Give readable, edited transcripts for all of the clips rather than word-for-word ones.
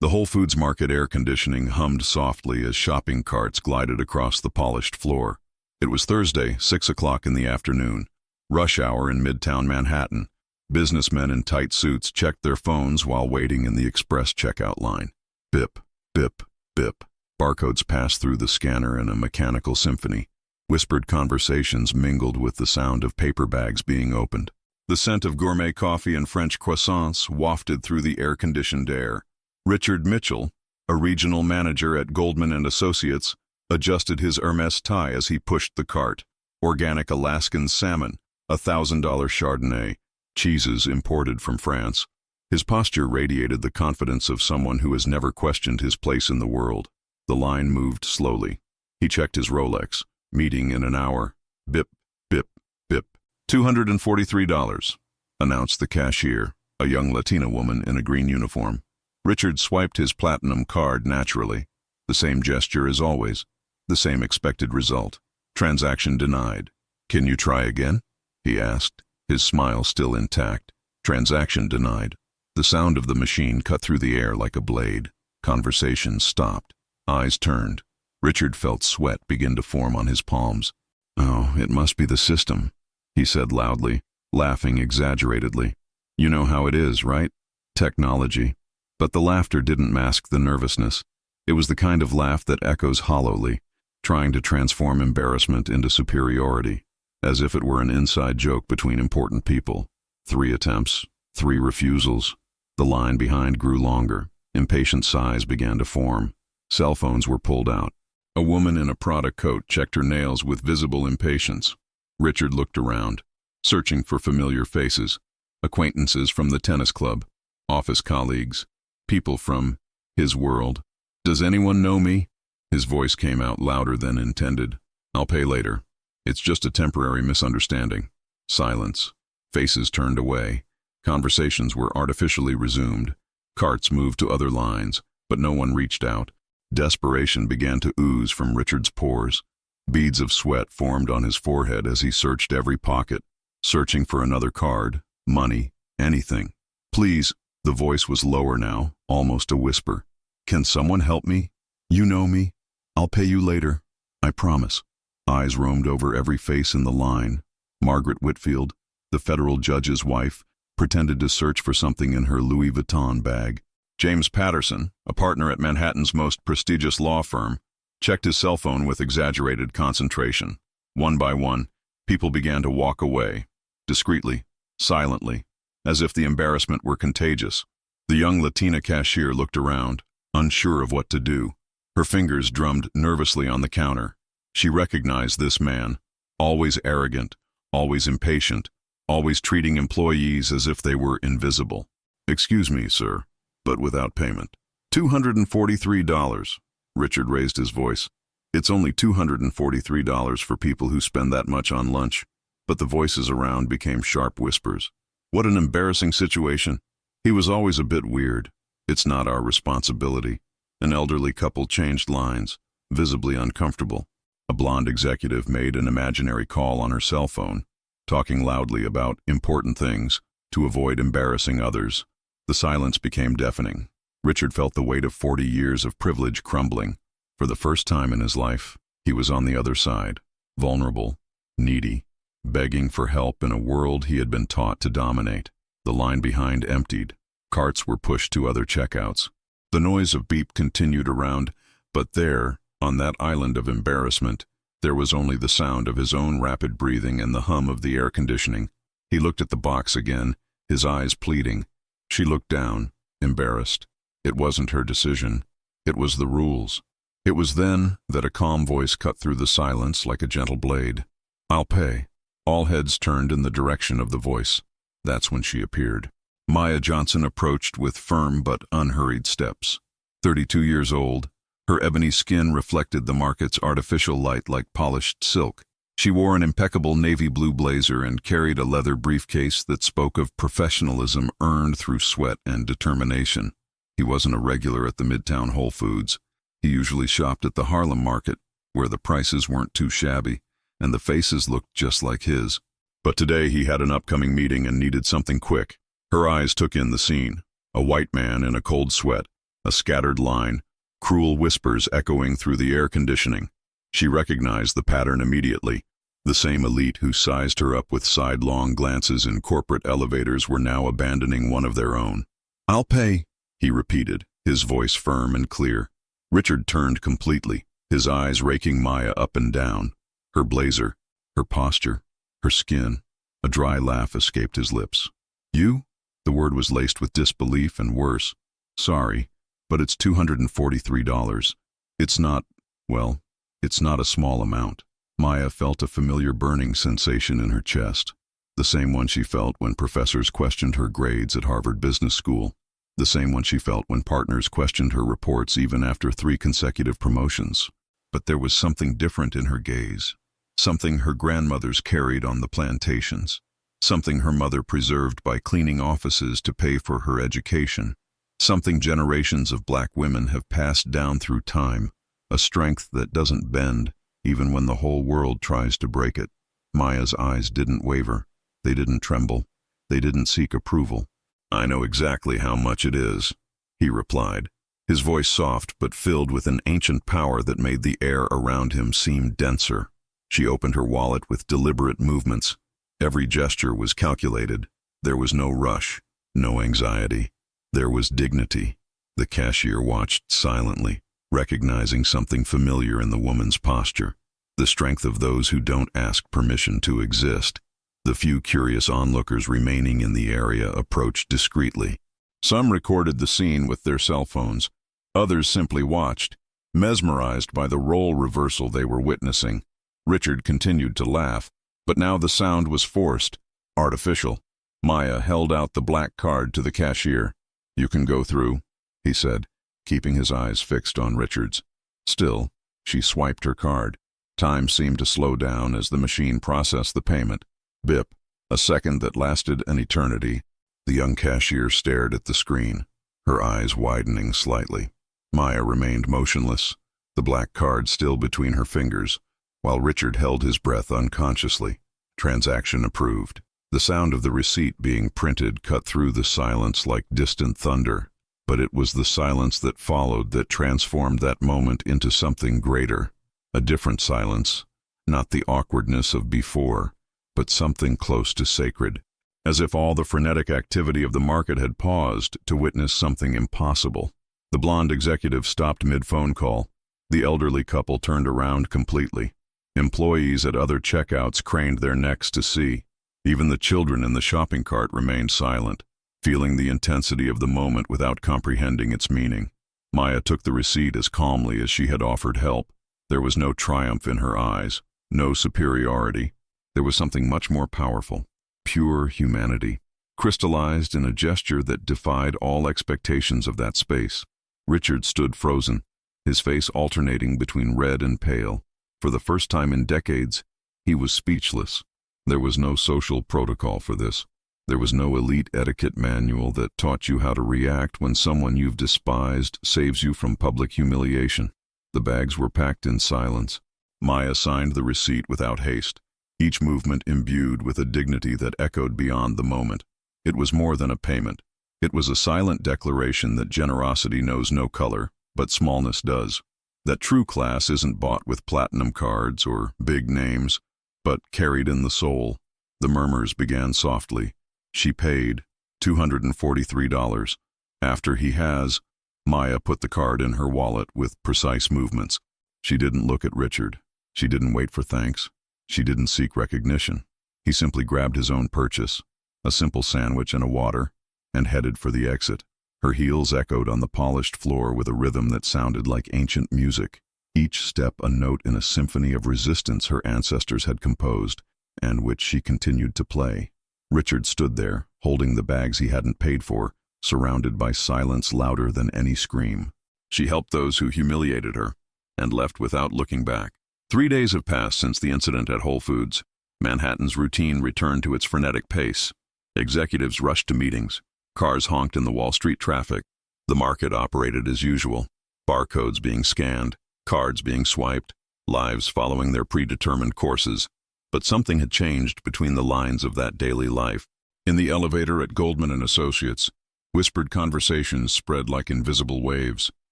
The Whole Foods Market air conditioning hummed softly as shopping carts glided across the polished floor. It was Thursday, 6 o'clock in the afternoon, rush hour in Midtown Manhattan. Businessmen in tight suits checked their phones while waiting in the express checkout line. Bip, bip, bip. Barcodes passed through the scanner in a mechanical symphony. Whispered conversations mingled with the sound of paper bags being opened. The scent of gourmet coffee and French croissants wafted through the air-conditioned air. Richard Mitchell, a regional manager at Goldman & Associates, adjusted his Hermes tie as he pushed the cart. Organic Alaskan salmon, $1,000 Chardonnay, cheeses imported from France. His posture radiated the confidence of someone who has never questioned his place in the world. The line moved slowly. He checked his Rolex. Meeting in an hour. Bip, bip, bip. $243, announced the cashier, a young Latina woman in a green uniform. Richard swiped his platinum card naturally. The same gesture as always. The same expected result. Transaction denied. Can you try again? He asked, his smile still intact. Transaction denied. The sound of the machine cut through the air like a blade. Conversation stopped. Eyes turned. Richard felt sweat begin to form on his palms. "Oh, it must be the system," he said loudly, laughing exaggeratedly. "You know how it is, right? Technology." But the laughter didn't mask the nervousness. It was the kind of laugh that echoes hollowly, trying to transform embarrassment into superiority, as if it were an inside joke between important people. 3 attempts, 3 refusals. The line behind grew longer. Impatient sighs began to form. Cell phones were pulled out. A woman in a Prada coat checked her nails with visible impatience. Richard looked around, searching for familiar faces, acquaintances from the tennis club, office colleagues, people from his world. "Does anyone know me?" His voice came out louder than intended. "I'll pay later. It's just a temporary misunderstanding." Silence. Faces turned away. Conversations were artificially resumed. Carts moved to other lines, but no one reached out. Desperation began to ooze from Richard's pores. Beads of sweat formed on his forehead as he searched every pocket, searching for another card, money, anything. "Please," the voice was lower now, almost a whisper. "Can someone help me? You know me. I'll pay you later. I promise." Eyes roamed over every face in the line. Margaret Whitfield, the federal judge's wife, pretended to search for something in her Louis Vuitton bag. James Patterson, a partner at Manhattan's most prestigious law firm, checked his cell phone with exaggerated concentration. One by one, people began to walk away, discreetly, silently, as if the embarrassment were contagious. The young Latina cashier looked around, unsure of what to do. Her fingers drummed nervously on the counter. She recognized this man, always arrogant, always impatient, always treating employees as if they were invisible. "Excuse me, sir, but without payment." $243. Richard raised his voice. "It's only $243 for people who spend that much on lunch." But the voices around became sharp whispers. What an embarrassing situation. He was always a bit weird. "It's not our responsibility." An elderly couple changed lines, visibly uncomfortable. A blonde executive made an imaginary call on her cell phone, talking loudly about important things to avoid embarrassing others. The silence became deafening. Richard felt the weight of 40 years of privilege crumbling. For the first time in his life, he was on the other side, vulnerable, needy, begging for help in a world he had been taught to dominate. The line behind emptied. Carts were pushed to other checkouts. The noise of beep continued around, but there, on that island of embarrassment, there was only the sound of his own rapid breathing and the hum of the air conditioning. He looked at the box again, his eyes pleading. She looked down, embarrassed. It wasn't her decision. It was the rules. It was then that a calm voice cut through the silence like a gentle blade. "I'll pay." All heads turned in the direction of the voice. That's when she appeared. Maya Johnson approached with firm but unhurried steps. 32 years old, her ebony skin reflected the market's artificial light like polished silk. She wore an impeccable navy blue blazer and carried a leather briefcase that spoke of professionalism earned through sweat and determination. He wasn't a regular at the Midtown Whole Foods. He usually shopped at the Harlem Market, where the prices weren't too shabby, and the faces looked just like his. But today he had an upcoming meeting and needed something quick. Her eyes took in the scene. A white man in a cold sweat, a scattered line, cruel whispers echoing through the air conditioning. She recognized the pattern immediately. The same elite who sized her up with sidelong glances in corporate elevators were now abandoning one of their own. "I'll pay," he repeated, his voice firm and clear. Richard turned completely, his eyes raking Maya up and down. Her blazer, her posture, her skin. A dry laugh escaped his lips. "You?" The word was laced with disbelief and worse. "Sorry, but it's $243. It's not, well, it's not a small amount." Maya felt a familiar burning sensation in her chest, the same one she felt when professors questioned her grades at Harvard Business School, the same one she felt when partners questioned her reports even after 3 consecutive promotions. But there was something different in her gaze, something her grandmothers carried on the plantations, something her mother preserved by cleaning offices to pay for her education, something generations of black women have passed down through time, a strength that doesn't bend even when the whole world tries to break it. Maya's eyes didn't waver. They didn't tremble. They didn't seek approval. "I know exactly how much it is," he replied, his voice soft but filled with an ancient power that made the air around him seem denser. She opened her wallet with deliberate movements. Every gesture was calculated. There was no rush, no anxiety. There was dignity. The cashier watched silently, recognizing something familiar in the woman's posture, the strength of those who don't ask permission to exist. The few curious onlookers remaining in the area approached discreetly. Some recorded the scene with their cell phones. Others simply watched, mesmerized by the role reversal they were witnessing. Richard continued to laugh, but now the sound was forced, artificial. Maya held out the black card to the cashier. "You can go through," he said, keeping his eyes fixed on Richard's. Still, she swiped her card. Time seemed to slow down as the machine processed the payment. Bip, a second that lasted an eternity. The young cashier stared at the screen, her eyes widening slightly. Maya remained motionless, the black card still between her fingers, while Richard held his breath unconsciously. Transaction approved. The sound of the receipt being printed cut through the silence like distant thunder. But it was the silence that followed that transformed that moment into something greater. A different silence, not the awkwardness of before, but something close to sacred, as if all the frenetic activity of the market had paused to witness something impossible. The blonde executive stopped mid-phone call. The elderly couple turned around completely. Employees at other checkouts craned their necks to see. Even the children in the shopping cart remained silent, feeling the intensity of the moment without comprehending its meaning. Maya took the receipt as calmly as she had offered help. There was no triumph in her eyes, no superiority. There was something much more powerful, pure humanity, crystallized in a gesture that defied all expectations of that space. Richard stood frozen, his face alternating between red and pale. For the first time in decades, he was speechless. There was no social protocol for this. There was no elite etiquette manual that taught you how to react when someone you've despised saves you from public humiliation. The bags were packed in silence. Maya signed the receipt without haste, each movement imbued with a dignity that echoed beyond the moment. It was more than a payment. It was a silent declaration that generosity knows no color, but smallness does. That true class isn't bought with platinum cards or big names, but carried in the soul. The murmurs began softly. She paid $243. After he has, Maya put the card in her wallet with precise movements. She didn't look at Richard. She didn't wait for thanks. She didn't seek recognition. He simply grabbed his own purchase, a simple sandwich and a water, and headed for the exit. Her heels echoed on the polished floor with a rhythm that sounded like ancient music, each step a note in a symphony of resistance her ancestors had composed, and which she continued to play. Richard stood there, holding the bags he hadn't paid for, surrounded by silence louder than any scream. She helped those who humiliated her, and left without looking back. 3 days have passed since the incident at Whole Foods. Manhattan's routine returned to its frenetic pace. Executives rushed to meetings. Cars honked in the Wall Street traffic. The market operated as usual, barcodes being scanned, cards being swiped, lives following their predetermined courses. But something had changed between the lines of that daily life. In the elevator at Goldman & Associates, Whispered conversations spread like invisible waves.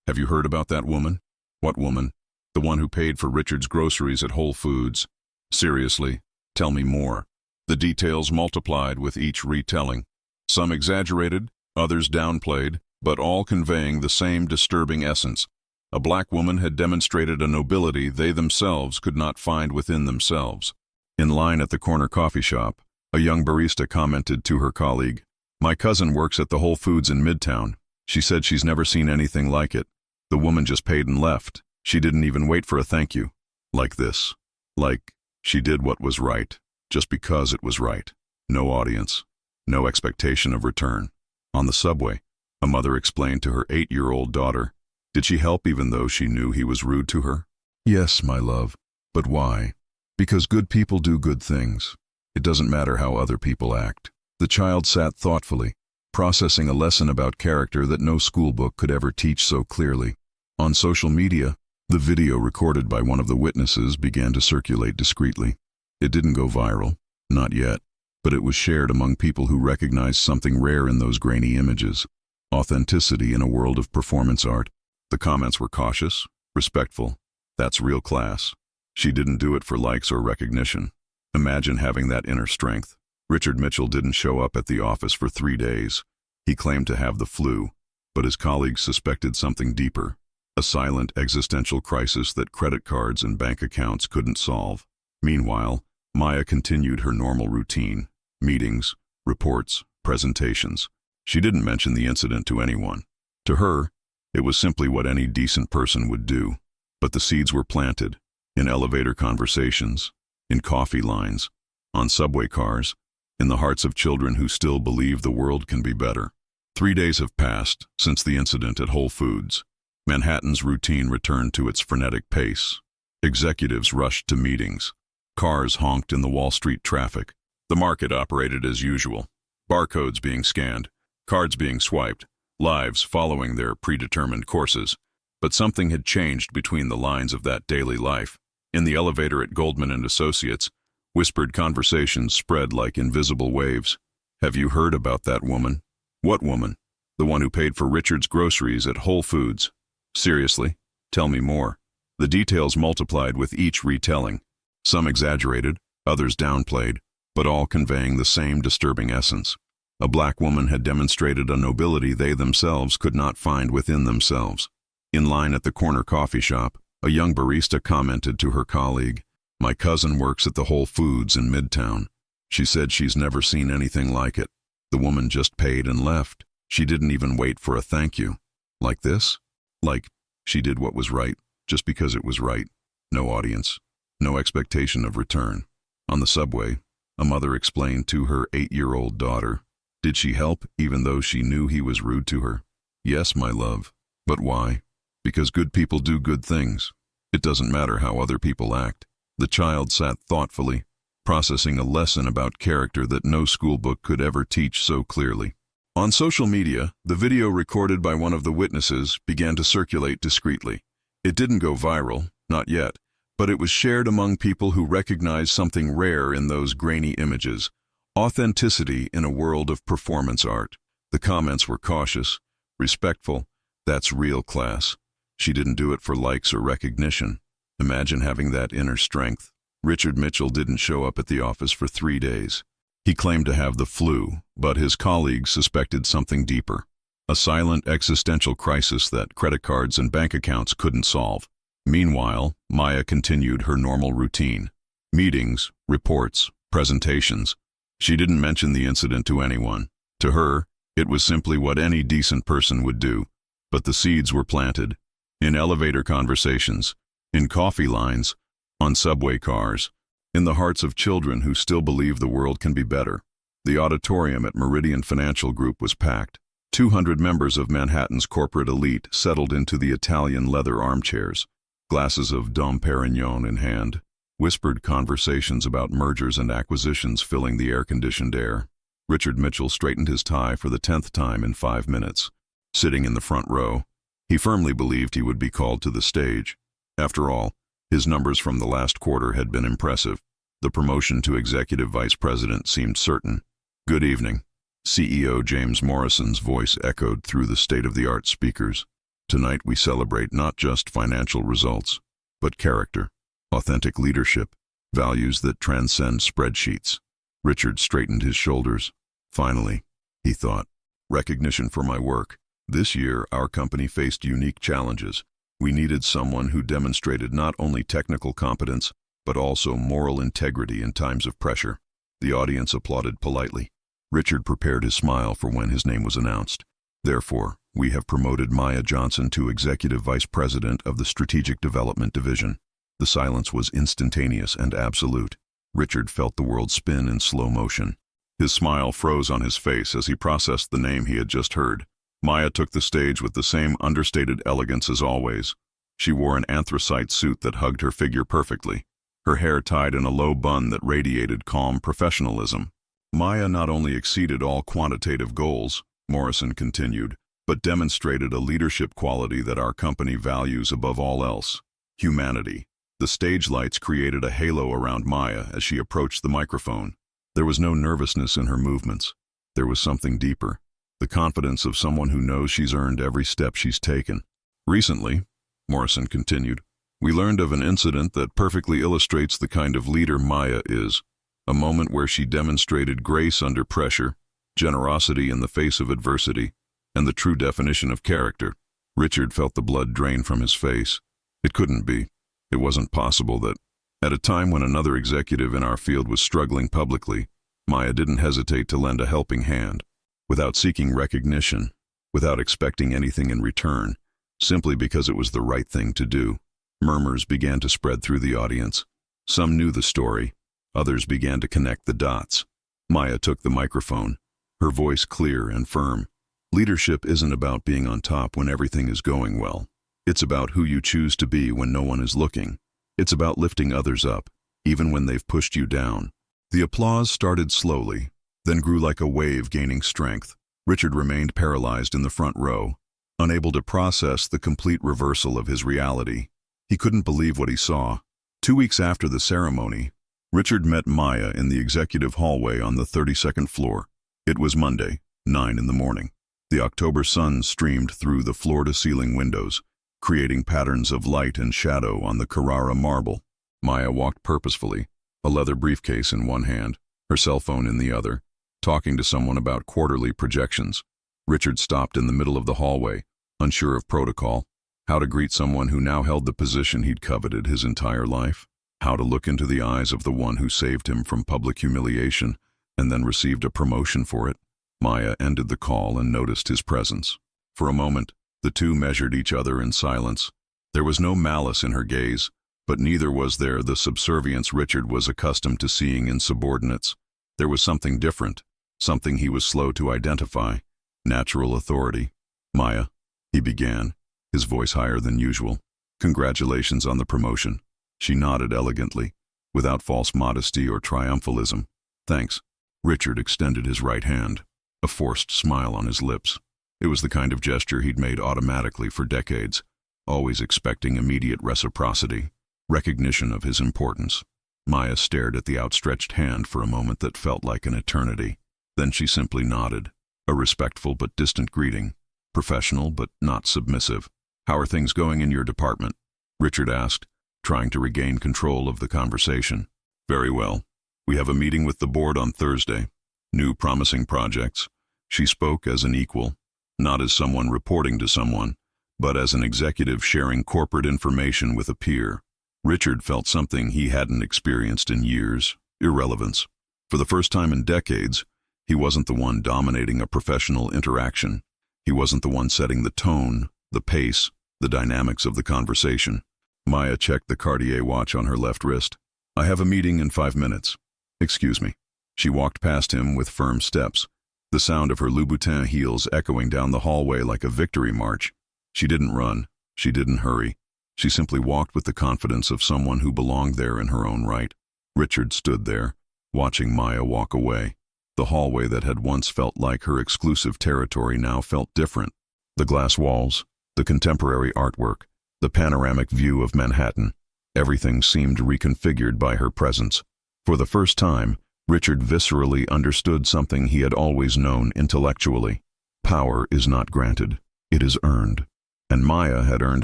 Have you heard about that woman? What woman? The one who paid for Richard's groceries at Whole Foods. Seriously, tell me more. The details multiplied with each retelling. Some exaggerated, others downplayed, but all conveying the same disturbing essence. A black woman had demonstrated a nobility they themselves could not find within themselves. In line at the corner coffee shop, a young barista commented to her colleague, "My cousin works at the Whole Foods in Midtown. She said she's never seen anything like it. The woman just paid and left. She didn't even wait for a thank you. Like this. Like, she did what was right, just because it was right. No audience. No expectation of return." On the subway, a mother explained to her 8-year-old daughter, did she help even though she knew he was rude to her? "Yes, my love. But why? Because good people do good things. It doesn't matter how other people act." The child sat thoughtfully, processing a lesson about character that no schoolbook could ever teach so clearly. On social media, the video recorded by one of the witnesses began to circulate discreetly. It didn't go viral, not yet, but it was shared among people who recognized something rare in those grainy images: authenticity in a world of performance art. The comments were cautious, respectful. That's real class. She didn't do it for likes or recognition. Imagine having that inner strength. Richard Mitchell didn't show up at the office for 3 days. He claimed to have the flu, but his colleagues suspected something deeper, a silent existential crisis that credit cards and bank accounts couldn't solve. Meanwhile, Maya continued her normal routine: meetings, reports, presentations. She didn't mention the incident to anyone. To her, it was simply what any decent person would do. But the seeds were planted, in elevator conversations, in coffee lines, on subway cars, in the hearts of children who still believe the world can be better. 3 days have passed since the incident at Whole Foods. Manhattan's routine returned to its frenetic pace. Executives rushed to meetings. Cars honked in the Wall Street traffic. The market operated as usual. Barcodes being scanned, cards being swiped, lives following their predetermined courses. But something had changed between the lines of that daily life. In the elevator at Goldman & Associates, whispered conversations spread like invisible waves. Have you heard about that woman? What woman? The one who paid for Richard's groceries at Whole Foods. Seriously, tell me more. The details multiplied with each retelling. Some exaggerated, others downplayed, but all conveying the same disturbing essence. A black woman had demonstrated a nobility they themselves could not find within themselves. In line at the corner coffee shop, a young barista commented to her colleague, "My cousin works at the Whole Foods in Midtown. She said she's never seen anything like it. The woman just paid and left. She didn't even wait for a thank you." Like this? Like, she did what was right, just because it was right. No audience. No expectation of return. On the subway, a mother explained to her 8-year-old daughter, did she help even though she knew he was rude to her? "Yes, my love. But why? Because good people do good things. It doesn't matter how other people act." The child sat thoughtfully, processing a lesson about character that no schoolbook could ever teach so clearly. On social media, the video recorded by one of the witnesses began to circulate discreetly. It didn't go viral, not yet, but it was shared among people who recognized something rare in those grainy images: authenticity in a world of performance art. The comments were cautious, respectful. That's real class. She didn't do it for likes or recognition. Imagine having that inner strength. Richard Mitchell didn't show up at the office for 3 days. He claimed to have the flu, but his colleagues suspected something deeper: a silent existential crisis that credit cards and bank accounts couldn't solve. Meanwhile, Maya continued her normal routine: meetings, reports, presentations. She didn't mention the incident to anyone. To her, it was simply what any decent person would do. But the seeds were planted. In elevator conversations, in coffee lines, on subway cars, in the hearts of children who still believe the world can be better. The auditorium at Meridian Financial Group was packed. 200 members of Manhattan's corporate elite settled into the Italian leather armchairs, glasses of Dom Perignon in hand, whispered conversations about mergers and acquisitions filling the air-conditioned air. Richard Mitchell straightened his tie for the 10th time in 5 minutes. Sitting in the front row, he firmly believed he would be called to the stage. After all, his numbers from the last quarter had been impressive. The promotion to executive vice president seemed certain. "Good evening. CEO James Morrison's voice echoed through the state-of-the-art speakers. Tonight we celebrate not just financial results, but character, authentic leadership, values that transcend spreadsheets. Richard straightened his shoulders. Finally, he thought, recognition for my work. This year, our company faced unique challenges. We needed someone who demonstrated not only technical competence, but also moral integrity in times of pressure. The audience applauded politely. Richard prepared his smile for when his name was announced. Therefore, we have promoted Maya Johnson to Executive Vice President of the Strategic Development Division. The silence was instantaneous and absolute. Richard felt the world spin in slow motion. His smile froze on his face as he processed the name he had just heard. Maya took the stage with the same understated elegance as always. She wore an anthracite suit that hugged her figure perfectly, her hair tied in a low bun that radiated calm professionalism. Maya not only exceeded all quantitative goals, Morrison continued, but demonstrated a leadership quality that our company values above all else: humanity. The stage lights created a halo around Maya as she approached the microphone. There was no nervousness in her movements. There was something deeper, the confidence of someone who knows she's earned every step she's taken. Recently, Morrison continued, we learned of an incident that perfectly illustrates the kind of leader Maya is. A moment where she demonstrated grace under pressure, generosity in the face of adversity, and the true definition of character. Richard felt the blood drain from his face. It couldn't be. It wasn't possible that, at a time when another executive in our field was struggling publicly, Maya didn't hesitate to lend a helping hand, without seeking recognition, without expecting anything in return, simply because it was the right thing to do. Murmurs began to spread through the audience. Some knew the story. Others began to connect the dots. Maya took the microphone, her voice clear and firm. Leadership isn't about being on top when everything is going well. It's about who you choose to be when no one is looking. It's about lifting others up, even when they've pushed you down. The applause started slowly, then grew like a wave gaining strength. Richard remained paralyzed in the front row, unable to process the complete reversal of his reality. He couldn't believe what he saw. 2 weeks after the ceremony, Richard met Maya in the executive hallway on the 32nd floor. It was Monday, 9 in the morning. The October sun streamed through the floor-to-ceiling windows, creating patterns of light and shadow on the Carrara marble. Maya walked purposefully, a leather briefcase in one hand, her cell phone in the other, talking to someone about quarterly projections. Richard stopped in the middle of the hallway, unsure of protocol, how to greet someone who now held the position he'd coveted his entire life, how to look into the eyes of the one who saved him from public humiliation and then received a promotion for it. Maya ended the call and noticed his presence. For a moment, the two measured each other in silence. There was no malice in her gaze, but neither was there the subservience Richard was accustomed to seeing in subordinates. There was something different, something he was slow to identify: natural authority. Maya, he began, his voice higher than usual. Congratulations on the promotion. She nodded elegantly, without false modesty or triumphalism. Thanks. Richard extended his right hand, a forced smile on his lips. It was the kind of gesture he'd made automatically for decades, always expecting immediate reciprocity, recognition of his importance. Maya stared at the outstretched hand for a moment that felt like an eternity. Then she simply nodded, a respectful but distant greeting, professional but not submissive. How are things going in your department? Richard asked, trying to regain control of the conversation. Very well. We have a meeting with the board on Thursday. New promising projects. She spoke as an equal, not as someone reporting to someone, but as an executive sharing corporate information with a peer. Richard felt something he hadn't experienced in years: irrelevance. For the first time in decades, he wasn't the one dominating a professional interaction. He wasn't the one setting the tone, the pace, the dynamics of the conversation. Maya checked the Cartier watch on her left wrist. I have a meeting in 5 minutes. Excuse me. She walked past him with firm steps, the sound of her Louboutin heels echoing down the hallway like a victory march. She didn't run. She didn't hurry. She simply walked with the confidence of someone who belonged there in her own right. Richard stood there, watching Maya walk away. The hallway that had once felt like her exclusive territory now felt different. The glass walls, the contemporary artwork, the panoramic view of Manhattan. Everything seemed reconfigured by her presence. For the first time, Richard viscerally understood something he had always known intellectually. Power is not granted, it is earned. And Maya had earned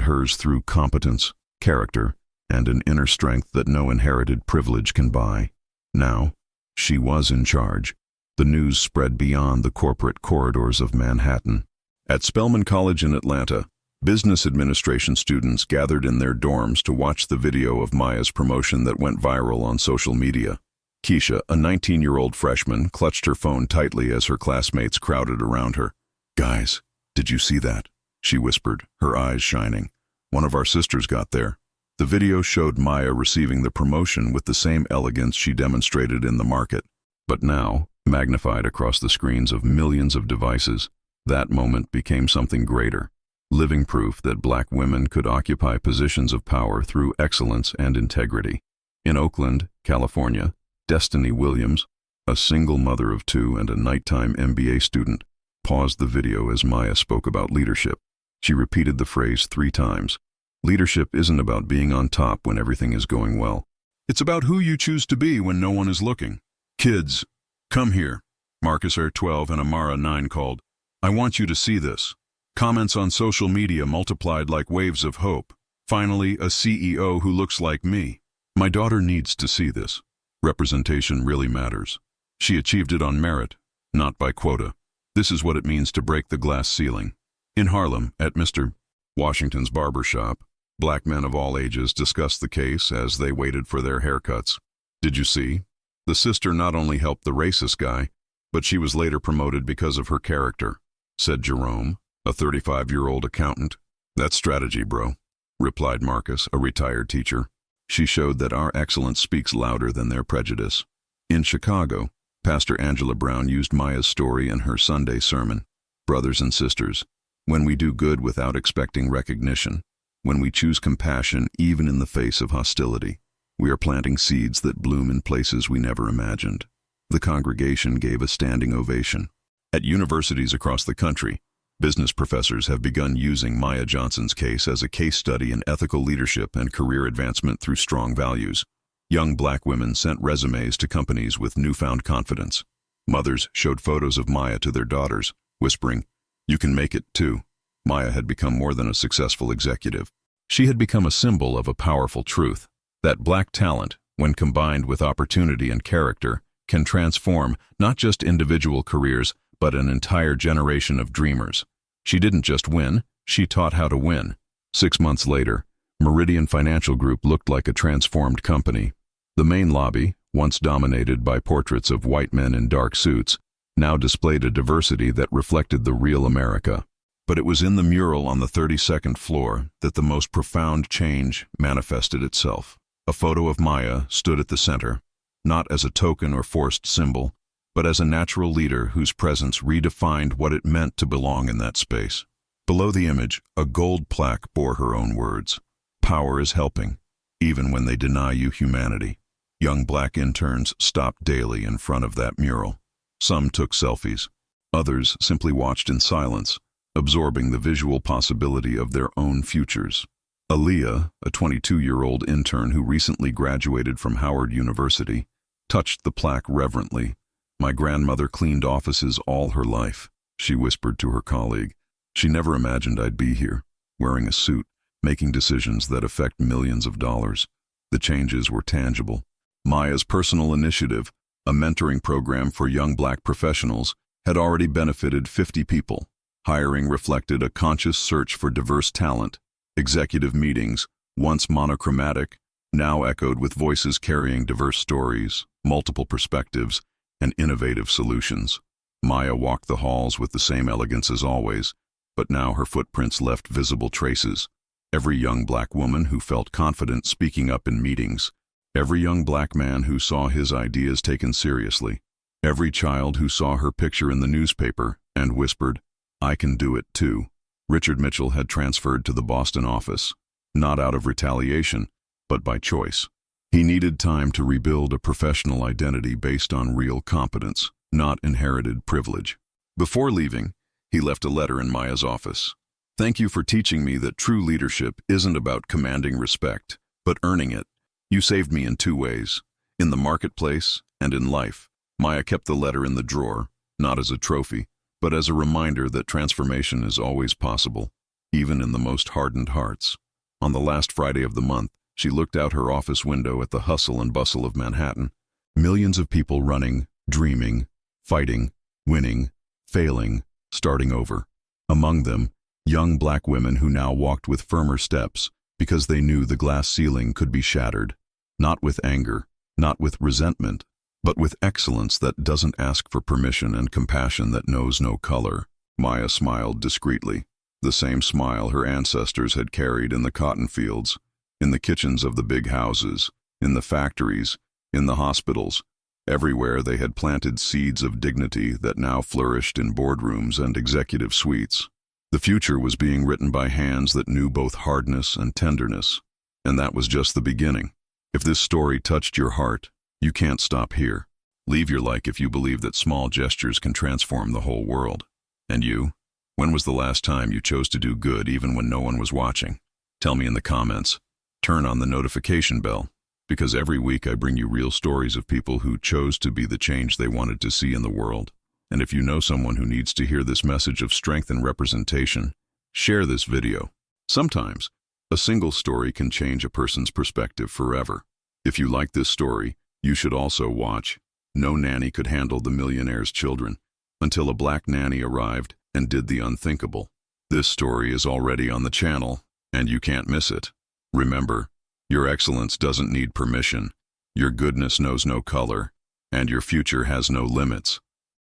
hers through competence, character, and an inner strength that no inherited privilege can buy. Now, she was in charge. The news spread beyond the corporate corridors of Manhattan. At Spelman College in Atlanta, business administration students gathered in their dorms to watch the video of Maya's promotion that went viral on social media. Keisha, a 19-year-old freshman, clutched her phone tightly as her classmates crowded around her. "Guys, did you see that?" she whispered, her eyes shining. "One of our sisters got there." The video showed Maya receiving the promotion with the same elegance she demonstrated in the market. But now, magnified across the screens of millions of devices, that moment became something greater. Living proof that Black women could occupy positions of power through excellence and integrity. In Oakland, California, Destiny Williams, a single mother of two and a nighttime MBA student, paused the video as Maya spoke about leadership. She repeated the phrase 3 times. Leadership isn't about being on top when everything is going well. It's about who you choose to be when no one is looking. "Kids, come here," Marcus Air 12 and Amara 9 called. "I want you to see this." Comments on social media multiplied like waves of hope. "Finally, a CEO who looks like me. My daughter needs to see this. Representation really matters. She achieved it on merit, not by quota. This is what it means to break the glass ceiling." In Harlem, at Mr. Washington's barber shop, Black men of all ages discussed the case as they waited for their haircuts. "Did you see? The sister not only helped the racist guy, but she was later promoted because of her character," said Jerome, a 35-year-old accountant. "That's strategy, bro," replied Marcus, a retired teacher. "She showed that our excellence speaks louder than their prejudice." In Chicago, Pastor Angela Brown used Maya's story in her Sunday sermon. "Brothers and sisters, when we do good without expecting recognition, when we choose compassion even in the face of hostility, we are planting seeds that bloom in places we never imagined." The congregation gave a standing ovation. At universities across the country, business professors have begun using Maya Johnson's case as a case study in ethical leadership and career advancement through strong values. Young Black women sent resumes to companies with newfound confidence. Mothers showed photos of Maya to their daughters, whispering, "You can make it too." Maya had become more than a successful executive. She had become a symbol of a powerful truth, that Black talent, when combined with opportunity and character, can transform not just individual careers, but an entire generation of dreamers. She didn't just win, she taught how to win. 6 months later, Meridian Financial Group looked like a transformed company. The main lobby, once dominated by portraits of white men in dark suits, now displayed a diversity that reflected the real America. But it was in the mural on the 32nd floor that the most profound change manifested itself. A photo of Maya stood at the center, not as a token or forced symbol, but as a natural leader whose presence redefined what it meant to belong in that space. Below the image, a gold plaque bore her own words. "Power is helping, even when they deny you humanity." Young Black interns stopped daily in front of that mural. Some took selfies. Others simply watched in silence, absorbing the visual possibility of their own futures. Aaliyah, a 22-year-old intern who recently graduated from Howard University, touched the plaque reverently. "My grandmother cleaned offices all her life," she whispered to her colleague. "She never imagined I'd be here, wearing a suit, making decisions that affect millions of dollars." The changes were tangible. Maya's personal initiative, a mentoring program for young Black professionals, had already benefited 50 people. Hiring reflected a conscious search for diverse talent. Executive meetings, once monochromatic, now echoed with voices carrying diverse stories, multiple perspectives, and innovative solutions. Maya walked the halls with the same elegance as always, but now her footprints left visible traces. Every young Black woman who felt confident speaking up in meetings, every young Black man who saw his ideas taken seriously, every child who saw her picture in the newspaper and whispered, "I can do it too." Richard Mitchell had transferred to the Boston office, not out of retaliation, but by choice. He needed time to rebuild a professional identity based on real competence, not inherited privilege. Before leaving, he left a letter in Maya's office. "Thank you for teaching me that true leadership isn't about commanding respect, but earning it. You saved me in 2 ways, in the marketplace and in life. Maya kept the letter in the drawer, not as a trophy, but as a reminder that transformation is always possible, even in the most hardened hearts. On the last Friday of the month, she looked out her office window at the hustle and bustle of Manhattan. Millions of people running, dreaming, fighting, winning, failing, starting over. Among them, young black women who now walked with firmer steps because they knew the glass ceiling could be shattered, not with anger, not with resentment, but with excellence that doesn't ask for permission and compassion that knows no color. Maya smiled discreetly, the same smile her ancestors had carried in the cotton fields, in the kitchens of the big houses, in the factories, in the hospitals. Everywhere they had planted seeds of dignity that now flourished in boardrooms and executive suites. The future was being written by hands that knew both hardness and tenderness, and that was just the beginning. If this story touched your heart, you can't stop here. Leave your like if you believe that small gestures can transform the whole world. And you? When was the last time you chose to do good even when no one was watching? Tell me in the comments. Turn on the notification bell, because every week I bring you real stories of people who chose to be the change they wanted to see in the world. And if you know someone who needs to hear this message of strength and representation, share this video. Sometimes, a single story can change a person's perspective forever. If you like this story, you should also watch No Nanny Could Handle the Millionaire's Children, until a black nanny arrived and did the unthinkable. This story is already on the channel, and you can't miss it. Remember, your excellence doesn't need permission, your goodness knows no color, and your future has no limits.